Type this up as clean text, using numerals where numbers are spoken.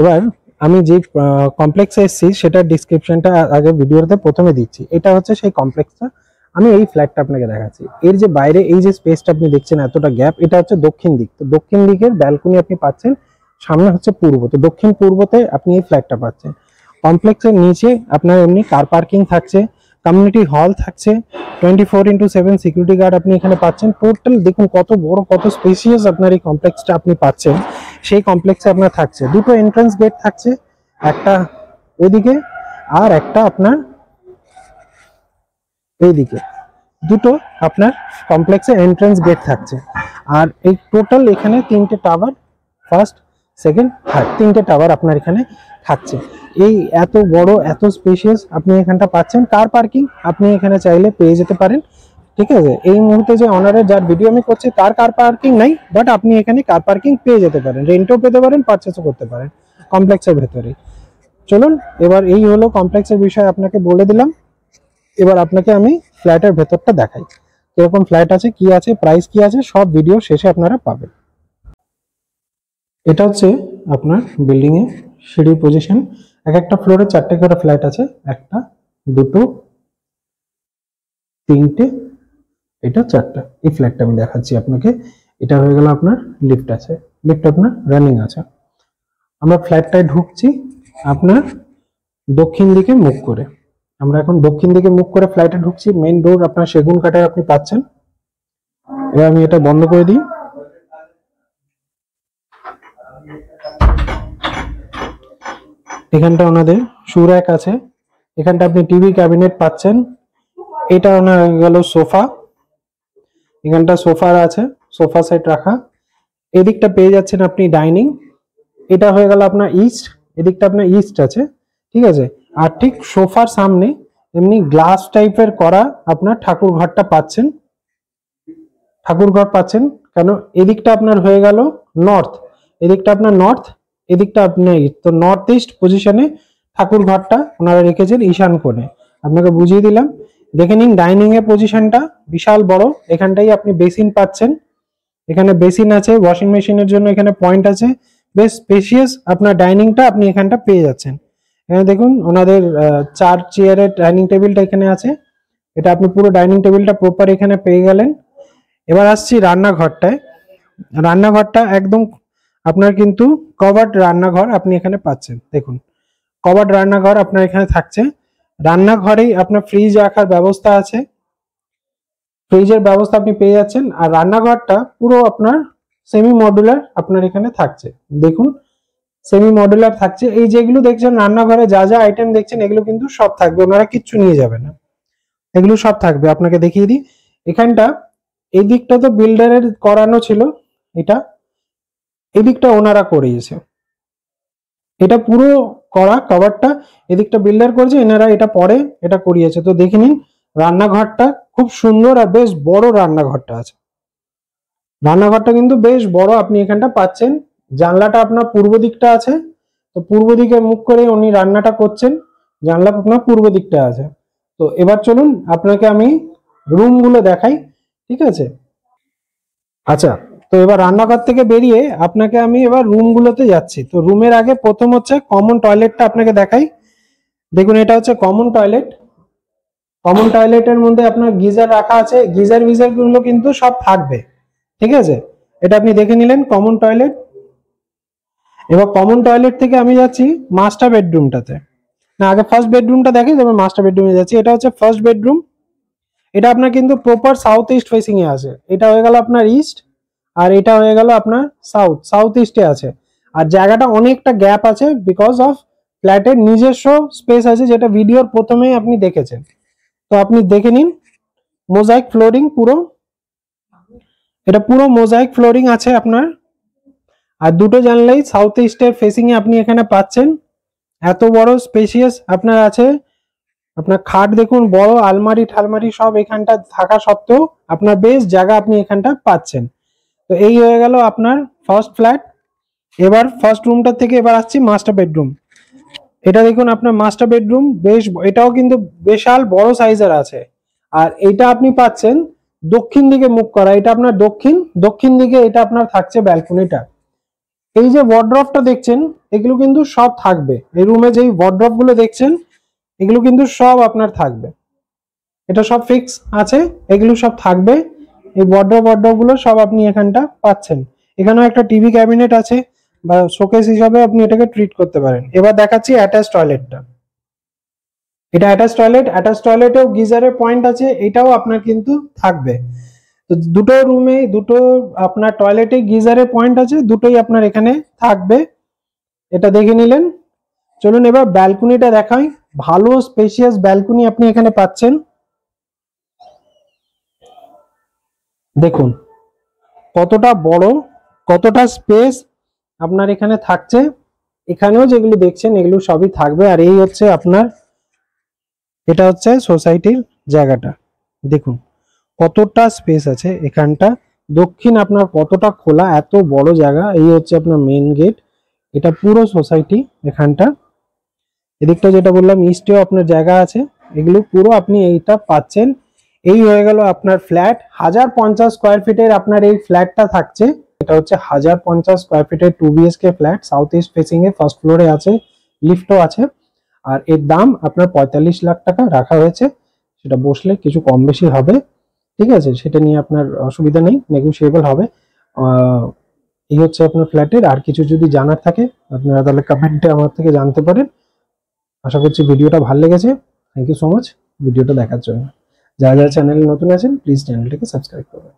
এবার আমি যে কমপ্লেক্সে এসেছি সেটার ডিসক্রিপশনটা আগে ভিডিওতে প্রথমে দিচ্ছি। এটা হচ্ছে সেই কমপ্লেক্সটা। আমি এই ফ্ল্যাটটা আপনাকে দেখাচ্ছি। এর যে বাইরে এই যে স্পেসটা আপনি দেখছেন এতটা গ্যাপ, এটা হচ্ছে দক্ষিণ দিক। তো দক্ষিণ দিকের ব্যালকনি আপনি পাচ্ছেন, সামনে হচ্ছে পূর্ব। তো দক্ষিণ পূর্বতে আপনি এই ফ্ল্যাটটা পাচ্ছেন। কমপ্লেক্সের নিচে আপনার এমনি কার পার্কিং থাকছে, কমিউনিটি হল থাকছে, 24/7 সিকিউরিটি গার্ড আপনি এখানে পাচ্ছেন। টোটাল দেখুন কত বড়, কত স্পেসিয়াস আপনার এই কমপ্লেক্সটা আপনি পাচ্ছেন। সেই কমপ্লেক্সে আপনার থাকছে দুটো এন্ট্রান্স গেট থাকছে, একটা ওইদিকে আর একটা আপনার এইদিকে। দুটো আপনার কমপ্লেক্সে এন্ট্রান্স গেট থাকছে। আর এই টোটাল এখানে তিনটে টাওয়ার, ফার্স্ট, সেকেন্ড, থার্ড, তিনটে টাওয়ার আপনার এখানে থাকছে। এই এত বড়, এত স্পেশিয়াস আপনি এখানটা পাচ্ছেন। কার পার্কিং আপনি এখানে চাইলে পেয়ে যেতে পারেন। ঠিক আছে, এই মুহূর্তে যে অনারের যার ভিডিও আমি করছি তার কার পার্কিং নাই, বাট আপনি এখানে কার পার্কিং পেয়ে যেতে পারেন, রেন্টও পেতে পারেন, পারচেসও করতে পারেন কমপ্লেক্সের ভেতরে। চলুন, এবার এই হলো কমপ্লেক্সের বিষয় আপনাকে বলে দিলাম। এবার আপনাকে আমি ফ্ল্যাটের ভেতরটা দেখাই, কিরকম ফ্ল্যাট আছে, কি আছে, প্রাইস কি আছে, সব ভিডিও শেষে আপনারা পাবেন। এটা হচ্ছে আপনার বিল্ডিং এর সিঁড়ি পজিশন। এক একটা ফ্লোরে 4টে করে ফ্ল্যাট আছে, একটা, দুটো, তিনটে, এটা 4টা। এই ফ্ল্যাটটা আমি দেখাচ্ছি আপনাকে। এটা হয়ে গেল আপনার লিফট আছে, লিফট আপনার রানিং আছে। আমরা ফ্ল্যাটটায় ঢুকছি আপনার দক্ষিণ দিকে মুখ করে। আমরা এখন দক্ষিণ দিকে মুখ করে ফ্ল্যাটে ঢুকছি। মেইন ডোর আপনার সেগুন কাঠের আপনি পাচ্ছেন। এবার আমি এটা বন্ধ করে দিই। এখানটা ওনাদের শু র‍্যাক আছে, এখানটা আপনি টিভি ক্যাবিনেট পাচ্ছেন। এটা ওনার গেল সোফা, এখানটা সোফা আছে, সোফা সেট রাখা। এদিকটা পেয়ে যাচ্ছেন আপনি ডাইনিং। এটা হয়ে গেল আপনার ইস্ট, এদিকটা আপনার ইস্ট আছে। ঠিক আছে, আর ঠিক সোফার সামনে এমনি গ্লাস টাইপের করা আপনার ঠাকুর ঘরটা পাচ্ছেন। ঠাকুর ঘর পাচ্ছেন কেন, এদিকটা আপনার হয়ে গেল নর্থ, এদিকটা আপনার নর্থ, এদিকটা আপনার ইস্ট। তো নর্থ ইস্ট পজিশনে ঠাকুর ঘরটা ওনারা রেখেছেন ঈশান কোণে। আপনাকে বুঝিয়ে দিলাম। দেখে নিন ডাইনিং এর পজিশনটা বিশাল বড়। এখানটাই আপনি বেসিন পাচ্ছেন, এখানে বেসিন আছে, ওয়াশিং মেশিনের জন্য এখানে পয়েন্ট আছে। বেশ স্পেশিয়াস আপনার ডাইনিংটা আপনি এখানটা পেয়ে যাচ্ছেন। এখানে দেখুন ওনাদের 4 চেয়ারের ডাইনিং টেবিলটা এখানে আছে। এটা আপনি পুরো ডাইনিং টেবিলটা প্রপার এখানে পেয়ে গেলেন। এবার আসছি রান্নাঘরটায়। রান্নাঘরটা একদম আপনার কিন্তু কভার্ড রান্নাঘর আপনি এখানে পাচ্ছেন। দেখুন কভার্ড রান্নাঘর আপনার এখানে থাকছে। রান্নাঘরেই আপনার ফ্রিজ রাখার ব্যবস্থা আছে, ফ্রিজের ব্যবস্থা আপনি পেয়ে যাচ্ছেন। আর রান্নাঘরটা পুরো আপনার সেমি মডুলার আপনার এখানে থাকছে। দেখুন সেমি মডুলার থাকছে। এই যেগুলো দেখছেন রান্নাঘরে যা যা আইটেম দেখছেন এগুলো কিন্তু সব থাকবে, ওনারা কিচ্ছু নিয়ে যাবে না, এগুলো সব থাকবে। আপনাকে দেখিয়ে দিই এখানটা। এই দিকটা তো বিল্ডারের করানো ছিল, এটা এই দিকটা ওনারা করিয়েছে, এটা পুরো করা কভারটা এদিকটা বিল্ডার করেছে, এনারা এটা পরে এটা করিয়েছে। তো দেখে নিন রান্নাঘরটা খুব সুন্দর আর বেশ বড় রান্নাঘরটা আছে। রান্নাঘরটা কিন্তু বেশ বড় আপনি এখানটা পাচ্ছেন। জানলাটা আপনার পূর্ব দিকটা আছে, তো পূর্ব দিকে মুখ করে উনি রান্নাটা করছেন। জানলা আপনার পূর্ব দিকটা আছে। তো এবার চলুন আপনাকে আমি রুমগুলো দেখাই। ঠিক আছে, আচ্ছা, তো এবার রান্নাঘর থেকে বেরিয়ে আপনাকে আমি এবার রুমগুলোতে যাচ্ছি। তো রুমের আগে প্রথম হচ্ছে কমন টয়লেটটা আপনাকে দেখাই। দেখুন এটা হচ্ছে কমন টয়লেট। কমন টয়লেটের মধ্যে আপনার গিজার রাখা আছে, গিজার ভিজার গুলো কিন্তু সব থাকবে। ঠিক আছে, এটা আপনি দেখে নিলেন কমন টয়লেট। এবার কমন টয়লেট থেকে আমি যাচ্ছি মাস্টার বেডরুমটাতে। না, আগে ফার্স্ট বেডরুমটা দেখি, তারপর মাস্টার বেডরুমে যাচ্ছি। এটা হচ্ছে ফার্স্ট বেডরুম। এটা আপনার কিন্তু প্রপার সাউথ ইস্ট ফেসিং এ আছে। এটা হয়ে গেল আপনার ইস্ট, আর এটা হয়ে গেল আপনার সাউথ, সাউথ ইস্টে আছে। আর জায়গাটা অনেকটা গ্যাপ আছে বিকজ অফ ফ্ল্যাটের নিজস্ব স্পেস আছে, যেটা ভিডিওর প্রথমেই আপনি দেখেছেন। তো আপনি দেখে নিন মোজাইক ফ্লোরিং পুরো, এটা পুরো মোজাইক ফ্লোরিং আছে আপনার। আর দুটো জানলাই সাউথ ইস্টের ফেসিং এ আপনি এখানে পাচ্ছেন। এত বড় স্পেশিয়াস আপনার আছে। আপনার খাট দেখুন, বড় আলমারি ঠালমারি সব এখানটা থাকা সত্ত্বেও আপনার বেশ জায়গা আপনি এখানটা পাচ্ছেন। তো এই হয়ে গেল আপনার ফার্স্ট ফ্ল্যাট। এবার ফার্স্ট রুমটা থেকে এবার আসছি মাস্টার বেডরুম। এটা দেখুন আপনার মাস্টার বেডরুম, বেশ এটাও কিন্তু বিশাল বড় সাইজের আছে। আর এটা আপনি পাচ্ছেন দক্ষিণ দিকে মুখ করা, এটা আপনার দক্ষিণ দিকে এটা আপনার থাকছে ব্যালকনিটা। এই যে ওয়ার্ড্রপটা দেখছেন এগুলো কিন্তু সব থাকবে, এই রুমে যেই ওয়ার্ড্রপ গুলো দেখছেন এগুলো কিন্তু সব আপনার থাকবে, এটা সব ফিক্স আছে, এগুলো সব থাকবে। এই ওয়ার্ড্রপ গুলো সব আপনি এখানটা পাচ্ছেন। এখানেও একটা টিভি ক্যাবিনেট আছে বা শোকেস হিসাবে আপনি এটাকে ট্রিট করতে পারেন। এবার দেখাচ্ছি অ্যাটাচ টয়লেটটা। এটা অ্যাটাচ টয়লেটেও গিজারের পয়েন্ট আছে, এটাও আপনার কিন্তু থাকবে। তো দুটো রুমে দুটো আপনার টয়লেটে গিজারের পয়েন্ট আছে, দুটোই আপনার এখানে থাকবে। এটা দেখে নিলেন। চলুন এবার ব্যালকনিটা দেখাই। ভালো স্পেশিয়াস ব্যালকনি আপনি এখানে পাচ্ছেন। দেখুন কতটা বড়, কতটা স্পেস আপনার এখানে থাকছে। এখানেও যেগুলো দেখছেন এগুলো সবই থাকবে। আর এই হচ্ছে আপনার, এটা হচ্ছে সোসাইটির জায়গাটা। দেখুন কতটা স্পেস আছে এখানটা, দক্ষিণ আপনার কতটা খোলা, এত বড় জায়গা। এই হচ্ছে আপনার মেইন গেট, এটা পুরো সোসাইটি এখানটা। এদিকটা যেটা বললাম ইস্টেও আপনার জায়গা আছে, এগুলো পুরো আপনি এইটা পাচ্ছেন। এই হয়ে গেল আপনার ফ্ল্যাট। 1050 স্কোয়ার ফিটের আপনার এই ফ্ল্যাটটা থাকছে। এটা হচ্ছে 1050 স্কোয়ার ফিটের 2 BHK flat, south east facing এ, ফার্স্ট ফ্লোরে আছে, লিফটও আছে। আর এর দাম আপনার 45 লাখ টাকা রাখা হয়েছে। সেটা বসলে কিছু কম বেশি হবে, ঠিক আছে, সেটা নিয়ে আপনার অসুবিধা নেই, নেগোশিয়েবল হবে। এই হচ্ছে আপনার ফ্ল্যাটের। আর কিছু যদি জানার থাকে আপনারা তাহলে কমেন্টে আমার থেকে জানতে পারেন। আশা করছি ভিডিওটা ভালো লেগেছে। থ্যাংক ইউ সো মাচ ভিডিওটা দেখার জন্য। যারা যারা চ্যানেলে নতুন আছেন প্লিজ চ্যানেলটাকে সাবস্ক্রাইব করবেন।